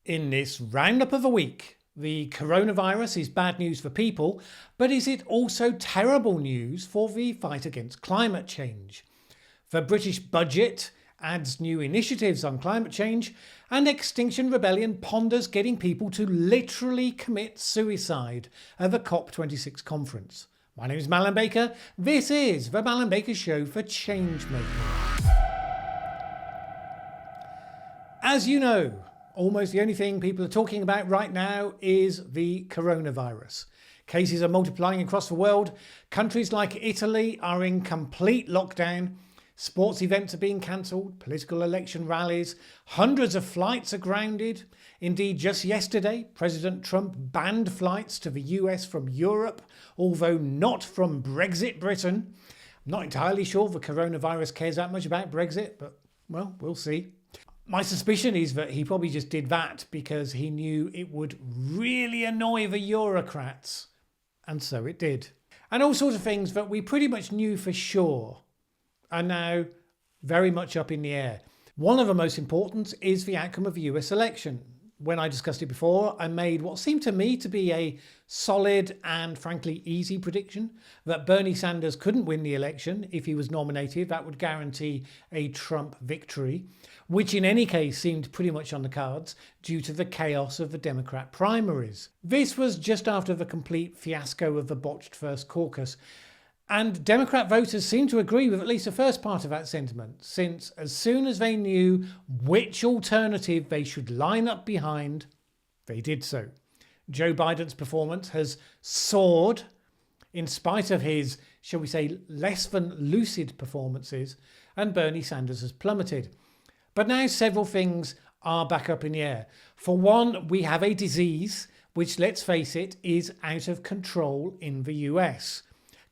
In this roundup of a week, the coronavirus is bad news for people, but is it also terrible news for the fight against climate change? The British budget adds new initiatives on climate change, and Extinction Rebellion ponders getting people to literally commit suicide at the COP26 conference. My name is Mallen Baker. This is the Mallen Baker Show for Changemakers. As you know, almost the only thing people are talking about right now is the coronavirus. Cases are multiplying across the world. Countries like Italy are in complete lockdown. Sports events are being cancelled, political election rallies, hundreds of flights are grounded. Indeed, just yesterday, President Trump banned flights to the US from Europe, although not from Brexit Britain. I'm not entirely sure the coronavirus cares that much about Brexit, but well, we'll see. My suspicion is that he probably just did that because he knew it would really annoy the Eurocrats. And so it did. And all sorts of things that we pretty much knew for sure are now very much up in the air. One of the most important is the outcome of the US election. When I discussed it before, I made what seemed to me to be a solid and frankly easy prediction that Bernie Sanders couldn't win the election if he was nominated. That would guarantee a Trump victory, which in any case seemed pretty much on the cards due to the chaos of the Democrat primaries. This was just after the complete fiasco of the botched first caucus. And Democrat voters seem to agree with at least the first part of that sentiment, since as soon as they knew which alternative they should line up behind, they did so. Joe Biden's performance has soared in spite of his, shall we say, less than lucid performances, and Bernie Sanders has plummeted. But now several things are back up in the air. For one, we have a disease which, let's face it, is out of control in the US.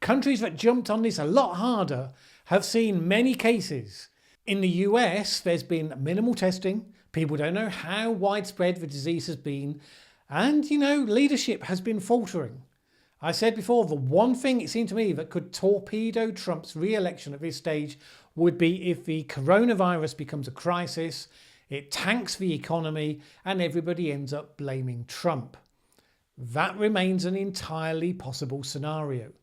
Countries that jumped on this a lot harder have seen many cases. In the US, there's been minimal testing. People don't know how widespread the disease has been. And, leadership has been faltering. I said before, the one thing it seemed to me that could torpedo Trump's re-election at this stage would be if the coronavirus becomes a crisis, it tanks the economy, and everybody ends up blaming Trump. That remains an entirely possible scenario.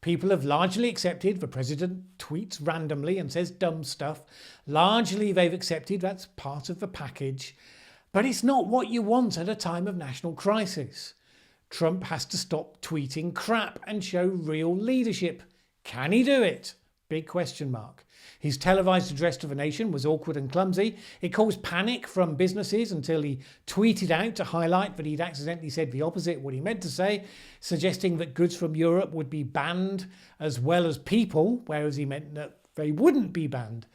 People have largely accepted the president tweets randomly and says dumb stuff. Largely they've accepted that's part of the package. But it's not what you want at a time of national crisis. Trump has to stop tweeting crap and show real leadership. Can he do it? Big question mark. His televised address to the nation was awkward and clumsy. It caused panic from businesses until he tweeted out to highlight that he'd accidentally said the opposite of what he meant to say, suggesting that goods from Europe would be banned as well as people, whereas he meant that they wouldn't be banned.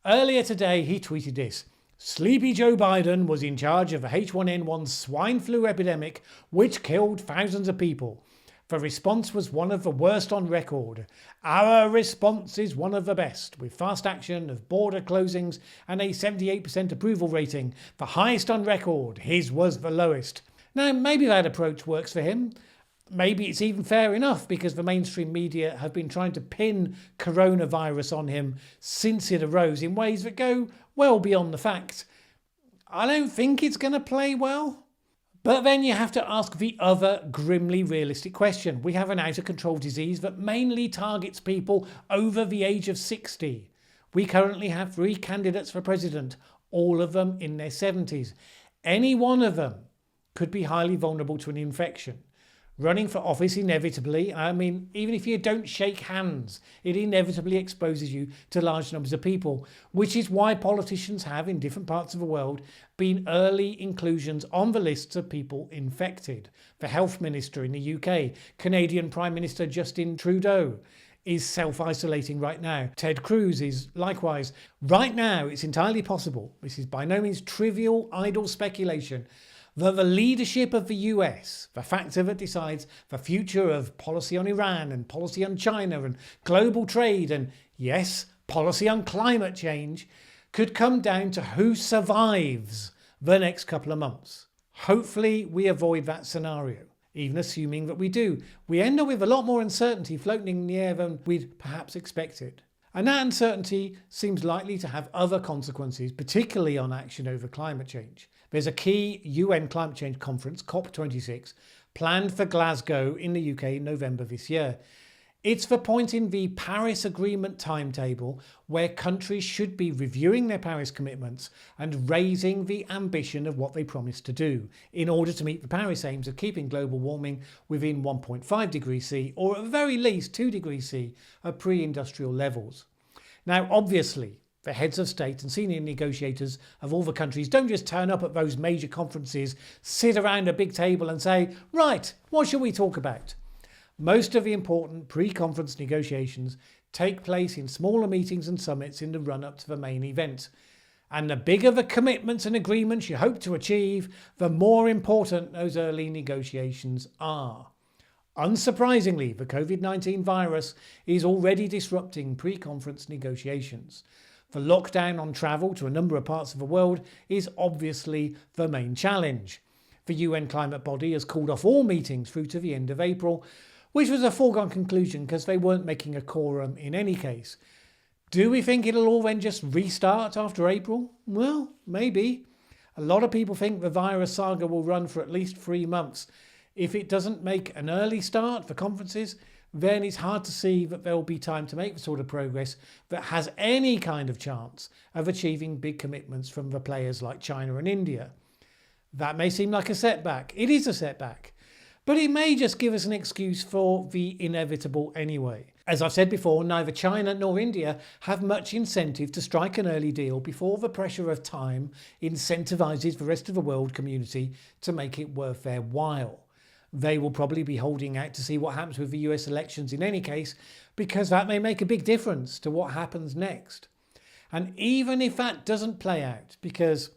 Earlier today, he tweeted this: "Sleepy Joe Biden was in charge of the H1N1 swine flu epidemic, which killed thousands of people. The response was one of the worst on record. Our response is one of the best, with fast action of border closings and a 78% approval rating, the highest on record. His was the lowest." Now, maybe that approach works for him. Maybe it's even fair enough because the mainstream media have been trying to pin coronavirus on him since it arose in ways that go well beyond the facts. I don't think it's going to play well. But then you have to ask the other grimly realistic question. We have an out-of-control disease that mainly targets people over the age of 60. We currently have 3 candidates for president, all of them in their 70s. Any one of them could be highly vulnerable to an infection. Running for office inevitably, even if you don't shake hands, it inevitably exposes you to large numbers of people, which is why politicians have, in different parts of the world, been early inclusions on the lists of people infected. The Health Minister in the UK, Canadian Prime Minister Justin Trudeau, is self-isolating right now. Ted Cruz is likewise. Right now, it's entirely possible, this is by no means trivial, idle speculation, that the leadership of the US, the factor that decides the future of policy on Iran and policy on China and global trade and, yes, policy on climate change, could come down to who survives the next couple of months. Hopefully we avoid that scenario. Even assuming that we do, we end up with a lot more uncertainty floating in the air than we'd perhaps expected. And that uncertainty seems likely to have other consequences, particularly on action over climate change. There's a key UN climate change conference, COP26, planned for Glasgow in the UK in November this year. It's the point in the Paris Agreement timetable where countries should be reviewing their Paris commitments and raising the ambition of what they promised to do in order to meet the Paris aims of keeping global warming within 1.5 degrees C, or at the very least 2 degrees C at pre-industrial levels. Now, obviously, the heads of state and senior negotiators of all the countries don't just turn up at those major conferences, sit around a big table and say, right, what shall we talk about? Most of the important pre-conference negotiations take place in smaller meetings and summits in the run-up to the main event. And the bigger the commitments and agreements you hope to achieve, the more important those early negotiations are. Unsurprisingly, the COVID-19 virus is already disrupting pre-conference negotiations. The lockdown on travel to a number of parts of the world is obviously the main challenge. The UN climate body has called off all meetings through to the end of April, which was a foregone conclusion because they weren't making a quorum in any case. Do we think it'll all then just restart after April? Well, maybe. A lot of people think the virus saga will run for at least 3 months. If it doesn't make an early start for conferences, then it's hard to see that there will be time to make the sort of progress that has any kind of chance of achieving big commitments from the players like China and India. That may seem like a setback. It is a setback. But it may just give us an excuse for the inevitable anyway. As I've said before, neither China nor India have much incentive to strike an early deal before the pressure of time incentivises the rest of the world community to make it worth their while. They will probably be holding out to see what happens with the US elections in any case, because that may make a big difference to what happens next. And even if that doesn't play out, because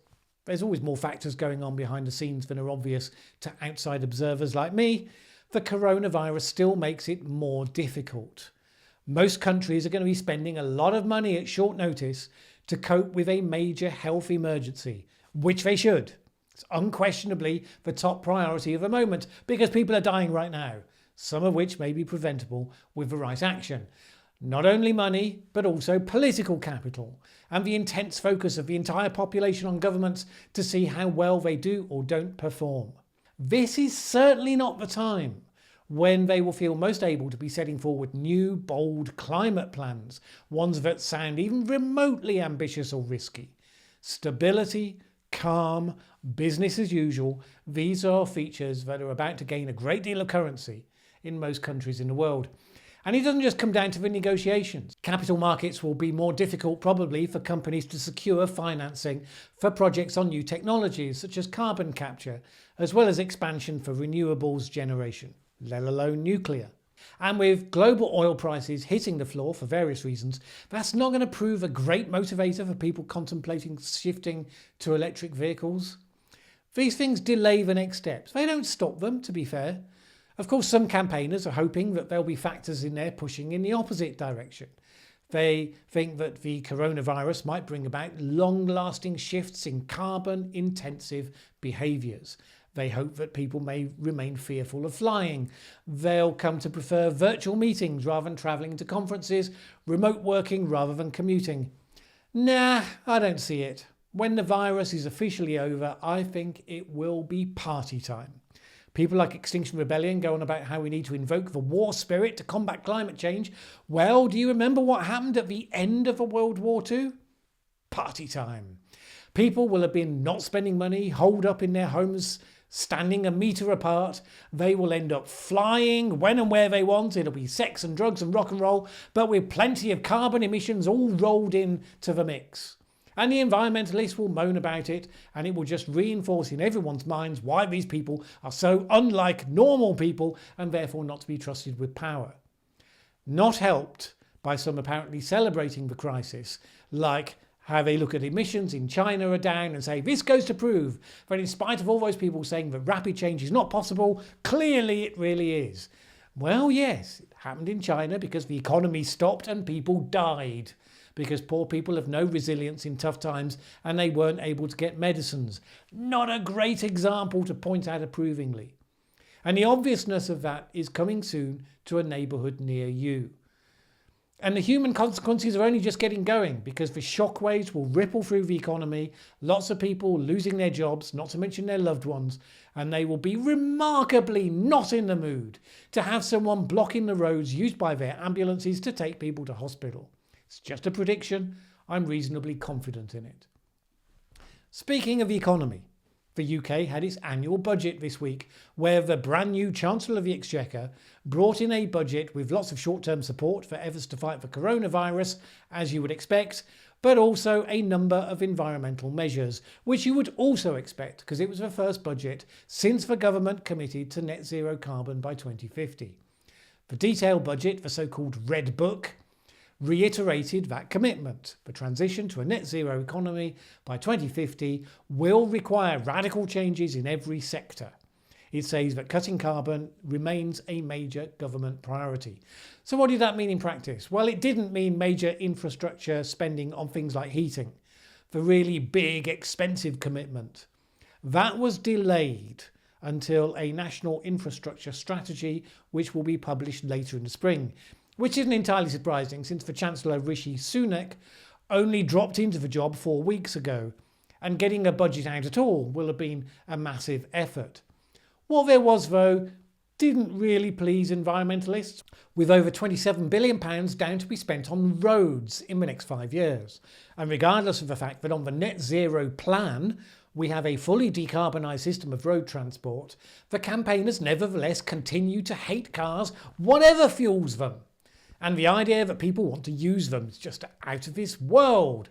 there's always more factors going on behind the scenes than are obvious to outside observers like me, the coronavirus still makes it more difficult. Most countries are going to be spending a lot of money at short notice to cope with a major health emergency, which they should. It's unquestionably the top priority of the moment because people are dying right now, some of which may be preventable with the right action. Not only money, but also political capital and the intense focus of the entire population on governments to see how well they do or don't perform. This is certainly not the time when they will feel most able to be setting forward new, bold climate plans, ones that sound even remotely ambitious or risky. Stability, calm, business as usual, these are features that are about to gain a great deal of currency in most countries in the world. And it doesn't just come down to the negotiations. Capital markets will be more difficult probably for companies to secure financing for projects on new technologies such as carbon capture, as well as expansion for renewables generation, let alone nuclear. And with global oil prices hitting the floor for various reasons, that's not going to prove a great motivator for people contemplating shifting to electric vehicles. These things delay the next steps. They don't stop them, to be fair. Of course, some campaigners are hoping that there'll be factors in there pushing in the opposite direction. They think that the coronavirus might bring about long-lasting shifts in carbon-intensive behaviours. They hope that people may remain fearful of flying. They'll come to prefer virtual meetings rather than travelling to conferences, remote working rather than commuting. Nah, I don't see it. When the virus is officially over, I think it will be party time. People like Extinction Rebellion go on about how we need to invoke the war spirit to combat climate change. Well, do you remember what happened at the end of World War II? Party time. People will have been not spending money, holed up in their homes, standing a metre apart. They will end up flying when and where they want. It'll be sex and drugs and rock and roll, but with plenty of carbon emissions all rolled into the mix. And the environmentalists will moan about it, and it will just reinforce in everyone's minds why these people are so unlike normal people and therefore not to be trusted with power. Not helped by some apparently celebrating the crisis, like how they look at emissions in China are down and say this goes to prove that in spite of all those people saying that rapid change is not possible, clearly it really is. Well, yes, it happened in China because the economy stopped and people died. Because poor people have no resilience in tough times and they weren't able to get medicines. Not a great example to point out approvingly. And the obviousness of that is coming soon to a neighbourhood near you. And the human consequences are only just getting going, because the shockwaves will ripple through the economy, lots of people losing their jobs, not to mention their loved ones, and they will be remarkably not in the mood to have someone blocking the roads used by their ambulances to take people to hospital. It's just a prediction. I'm reasonably confident in it. Speaking of the economy, the UK had its annual budget this week, where the brand new Chancellor of the Exchequer brought in a budget with lots of short-term support for efforts to fight the coronavirus, as you would expect, but also a number of environmental measures, which you would also expect because it was the first budget since the government committed to net zero carbon by 2050. The detailed budget, the so-called Red Book, reiterated that commitment. The transition to a net zero economy by 2050 will require radical changes in every sector. It says that cutting carbon remains a major government priority. So what did that mean in practice? Well, it didn't mean major infrastructure spending on things like heating, the really big, expensive commitment. That was delayed until a national infrastructure strategy, which will be published later in the spring, which isn't entirely surprising since the Chancellor Rishi Sunak only dropped into the job 4 weeks ago, and getting a budget out at all will have been a massive effort. What there was, though, didn't really please environmentalists, with over £27 billion down to be spent on roads in the next 5 years. And regardless of the fact that on the net zero plan we have a fully decarbonised system of road transport, the campaigners nevertheless continue to hate cars, whatever fuels them. And the idea that people want to use them is just out of this world.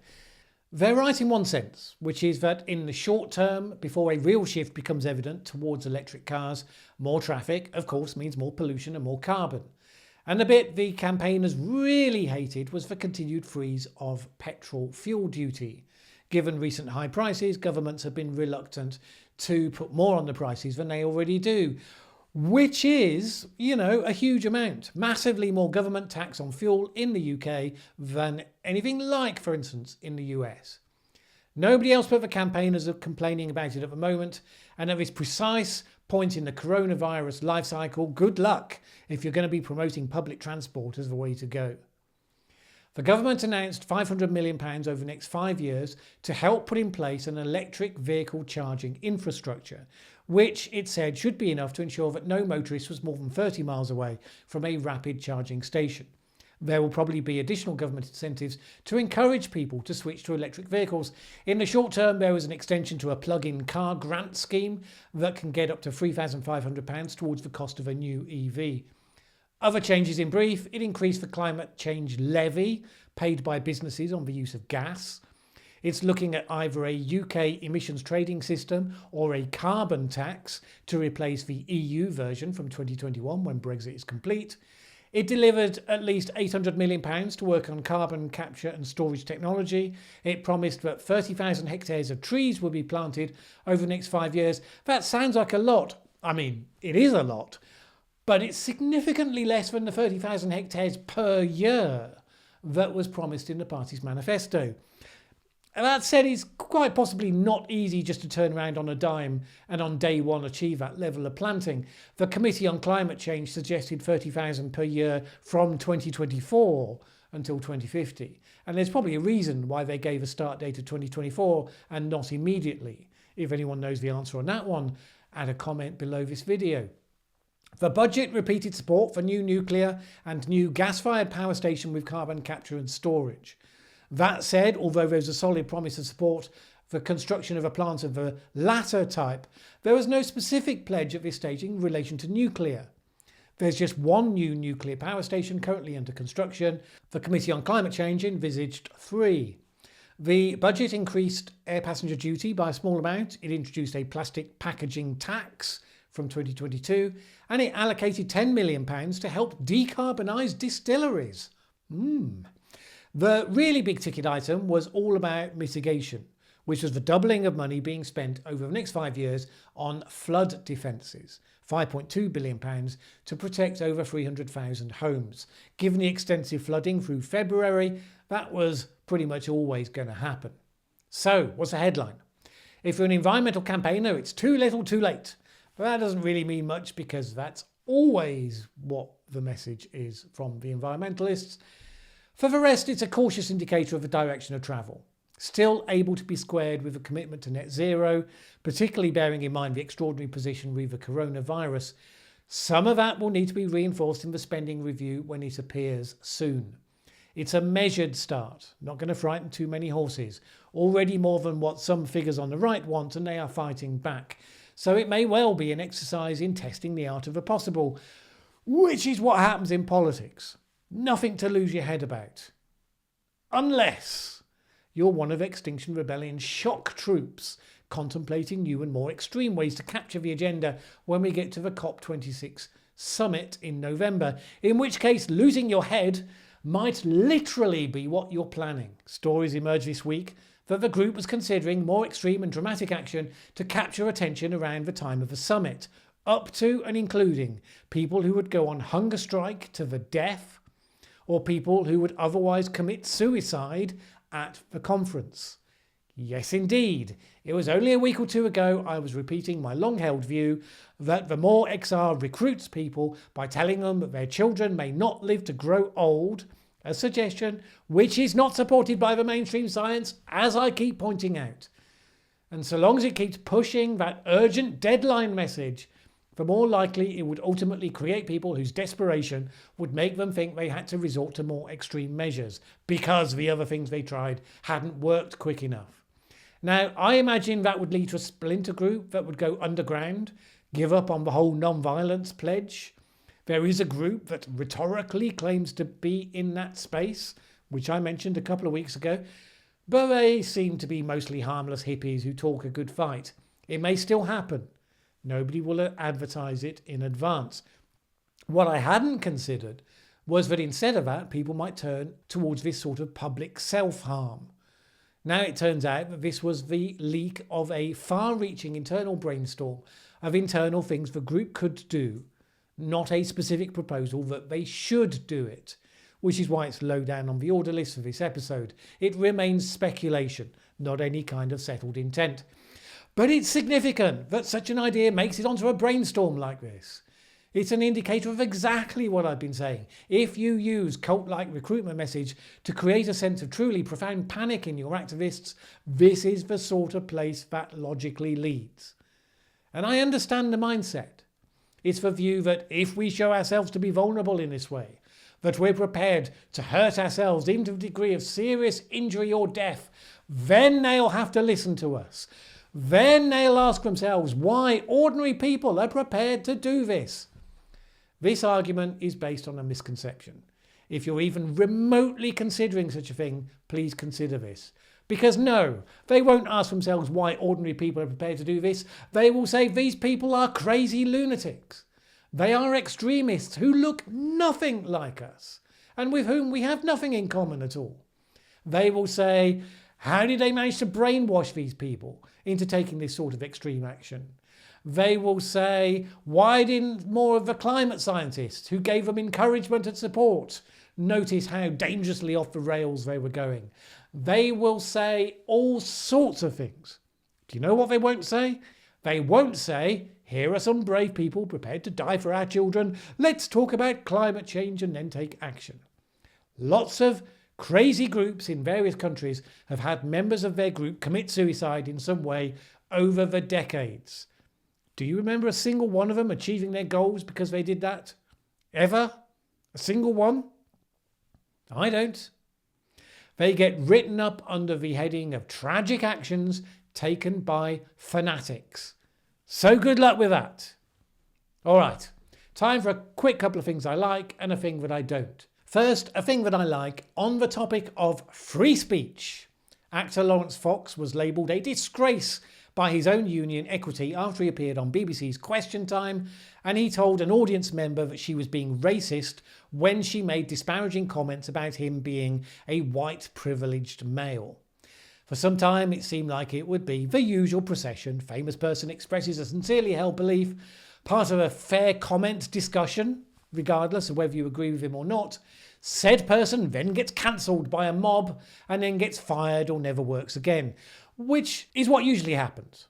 They're right in one sense, which is that in the short term, before a real shift becomes evident towards electric cars, more traffic, of course, means more pollution and more carbon. And the bit the campaigners really hated was the continued freeze of petrol fuel duty. Given recent high prices, governments have been reluctant to put more on the prices than they already do. Which is, a huge amount. Massively more government tax on fuel in the UK than anything like, for instance, in the US. Nobody else but the campaigners are complaining about it at the moment, and at this precise point in the coronavirus life cycle, good luck if you're going to be promoting public transport as the way to go. The government announced £500 million over the next 5 years to help put in place an electric vehicle charging infrastructure, which it said should be enough to ensure that no motorist was more than 30 miles away from a rapid charging station. There will probably be additional government incentives to encourage people to switch to electric vehicles. In the short term, there was an extension to a plug-in car grant scheme that can get up to £3,500 towards the cost of a new EV. Other changes in brief: it increased the climate change levy paid by businesses on the use of gas. It's looking at either a UK emissions trading system or a carbon tax to replace the EU version from 2021 when Brexit is complete. It delivered at least £800 million to work on carbon capture and storage technology. It promised that 30,000 hectares of trees will be planted over the next 5 years. That sounds like a lot. I mean, it is a lot. But it's significantly less than the 30,000 hectares per year that was promised in the party's manifesto. And that said, it's quite possibly not easy just to turn around on a dime and on day one achieve that level of planting. The Committee on Climate Change suggested 30,000 per year from 2024 until 2050. And there's probably a reason why they gave a start date of 2024 and not immediately. If anyone knows the answer on that one, add a comment below this video. The budget repeated support for new nuclear and new gas-fired power station with carbon capture and storage. That said, although there was a solid promise of support for construction of a plant of the latter type, there was no specific pledge at this stage in relation to nuclear. There's just one new nuclear power station currently under construction. The Committee on Climate Change envisaged 3. The budget increased air passenger duty by a small amount. It introduced a plastic packaging tax from 2022, and it allocated £10 million to help decarbonise distilleries. The really big ticket item was all about mitigation, which was the doubling of money being spent over the next 5 years on flood defences, £5.2 billion to protect over 300,000 homes. Given the extensive flooding through February, that was pretty much always going to happen. So, what's the headline? If you're an environmental campaigner, it's too little too late. But that doesn't really mean much because that's always what the message is from the environmentalists. For the rest, it's a cautious indicator of the direction of travel. Still able to be squared with a commitment to net zero, particularly bearing in mind the extraordinary position with the coronavirus. Some of that will need to be reinforced in the spending review when it appears soon. It's a measured start, not going to frighten too many horses. Already more than what some figures on the right want, and they are fighting back. So it may well be an exercise in testing the art of the possible, which is what happens in politics. Nothing to lose your head about. Unless you're one of Extinction Rebellion's shock troops contemplating new and more extreme ways to capture the agenda when we get to the COP26 summit in November, in which case losing your head might literally be what you're planning. Stories emerged this week that the group was considering more extreme and dramatic action to capture attention around the time of the summit, up to and including people who would go on hunger strike to the death, or people who would otherwise commit suicide at the conference. Yes, indeed. It was only a week or two ago I was repeating my long-held view that the more XR recruits people by telling them that their children may not live to grow old, a suggestion which is not supported by the mainstream science, as I keep pointing out. And so long as it keeps pushing that urgent deadline message, the more likely it would ultimately create people whose desperation would make them think they had to resort to more extreme measures because the other things they tried hadn't worked quick enough. Now, I imagine that would lead to a splinter group that would go underground, give up on the whole non-violence pledge. There is a group that rhetorically claims to be in that space, which I mentioned a couple of weeks ago, but they seem to be mostly harmless hippies who talk a good fight. It may still happen. Nobody will advertise it in advance. What I hadn't considered was that instead of that, people might turn towards this sort of public self-harm. Now it turns out that this was the leak of a far-reaching internal brainstorm of internal things the group could do, not a specific proposal that they should do it, which is why it's low down on the order list for this episode. It remains speculation, not any kind of settled intent. But it's significant that such an idea makes it onto a brainstorm like this. It's an indicator of exactly what I've been saying. If you use cult-like recruitment message to create a sense of truly profound panic in your activists, this is the sort of place that logically leads. And I understand the mindset. It's the view that if we show ourselves to be vulnerable in this way, that we're prepared to hurt ourselves even to the degree of serious injury or death, then they'll have to listen to us. Then they'll ask themselves why ordinary people are prepared to do this. This argument is based on a misconception. If you're even remotely considering such a thing, please consider this. Because no, they won't ask themselves why ordinary people are prepared to do this. They will say these people are crazy lunatics. They are extremists who look nothing like us and with whom we have nothing in common at all. They will say, how did they manage to brainwash these people into taking this sort of extreme action? They will say, why didn't more of the climate scientists who gave them encouragement and support notice how dangerously off the rails they were going? They will say all sorts of things. Do you know what they won't say? They won't say, here are some brave people prepared to die for our children. Let's talk about climate change and then take action. Lots of crazy groups in various countries have had members of their group commit suicide in some way over the decades. Do you remember a single one of them achieving their goals because they did that? Ever? A single one? I don't. They get written up under the heading of tragic actions taken by fanatics. So good luck with that. All right, time for a quick couple of things I like and a thing that I don't. First, a thing that I like on the topic of free speech. Actor Lawrence Fox was labelled a disgrace by his own union Equity after he appeared on BBC's Question Time, and he told an audience member that she was being racist when she made disparaging comments about him being a white privileged male. For some time it seemed like it would be the usual procession. Famous person expresses a sincerely held belief, part of a fair comment discussion, regardless of whether you agree with him or not. Said person then gets cancelled by a mob and then gets fired or never works again, which is what usually happens.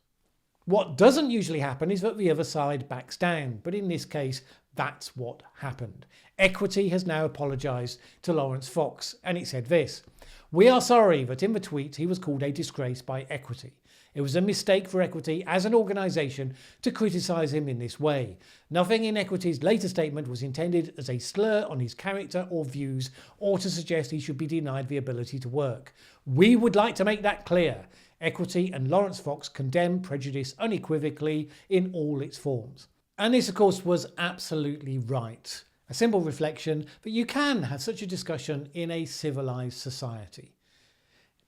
What doesn't usually happen is that the other side backs down, but in this case That's what happened. Equity has now apologised to Laurence Fox, and it said this: "We are sorry that in the tweet he was called a disgrace by Equity. It was a mistake for Equity as an organisation to criticise him in this way. Nothing in Equity's later statement was intended as a slur on his character or views or to suggest he should be denied the ability to work. We would like to make that clear. Equity and Laurence Fox condemn prejudice unequivocally in all its forms." And this, of course, was absolutely right. A simple reflection that you can have such a discussion in a civilised society.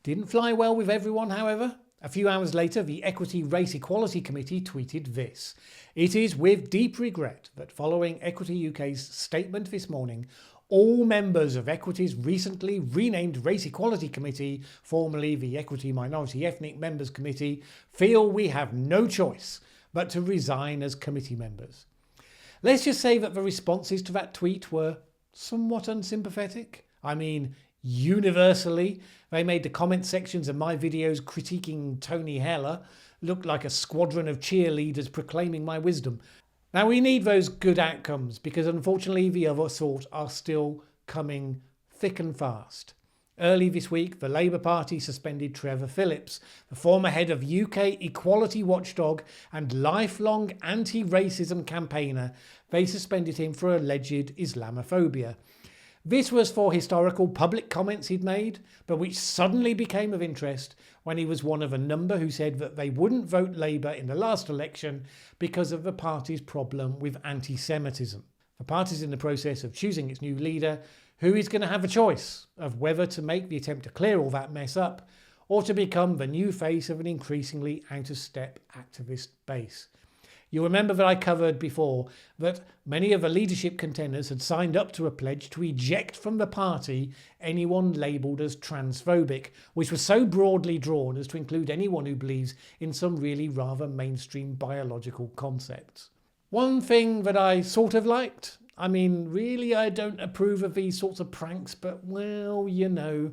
Didn't fly well with everyone, however. A few hours later, the Equity Race Equality Committee tweeted this: "It is with deep regret that following Equity UK's statement this morning, all members of Equity's recently renamed Race Equality Committee, formerly the Equity Minority Ethnic Members Committee, feel we have no choice but to resign as committee members." Let's just say that the responses to that tweet were somewhat unsympathetic. I mean, universally, they made the comment sections of my videos critiquing Tony Heller look like a squadron of cheerleaders proclaiming my wisdom. Now, we need those good outcomes because unfortunately the other sort are still coming thick and fast. Early this week, the Labour Party suspended Trevor Phillips, the former head of UK equality watchdog and lifelong anti-racism campaigner. They suspended him for alleged Islamophobia. This was for historical public comments he'd made, but which suddenly became of interest when he was one of a number who said that they wouldn't vote Labour in the last election because of the party's problem with anti-Semitism. The party's in the process of choosing its new leader, who is going to have a choice of whether to make the attempt to clear all that mess up or to become the new face of an increasingly out-of-step activist base. You'll remember that I covered before that many of the leadership contenders had signed up to a pledge to eject from the party anyone labelled as transphobic, which was so broadly drawn as to include anyone who believes in some really rather mainstream biological concepts. One thing that I sort of liked, I mean, really I don't approve of these sorts of pranks, but well, you know,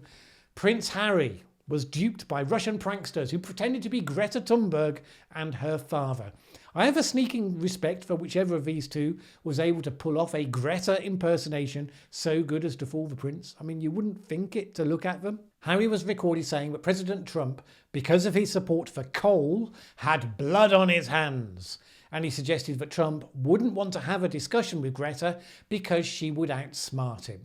Prince Harry was duped by Russian pranksters who pretended to be Greta Thunberg and her father. I have a sneaking respect for whichever of these two was able to pull off a Greta impersonation so good as to fool the prince. I mean, you wouldn't think it to look at them. Harry was recorded saying that President Trump, because of his support for coal, had blood on his hands. And he suggested that Trump wouldn't want to have a discussion with Greta because she would outsmart him.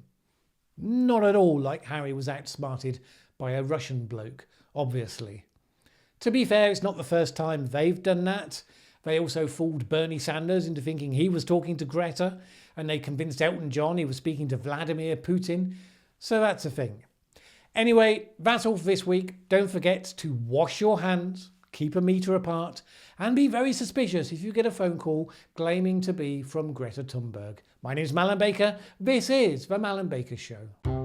Not at all like Harry was outsmarted by a Russian bloke, obviously. To be fair, it's not the first time they've done that. They also fooled Bernie Sanders into thinking he was talking to Greta, and they convinced Elton John he was speaking to Vladimir Putin. So that's a thing. Anyway, that's all for this week. Don't forget to wash your hands, keep a metre apart, and be very suspicious if you get a phone call claiming to be from Greta Thunberg. My name's Mallen Baker. This is The Mallen Baker Show.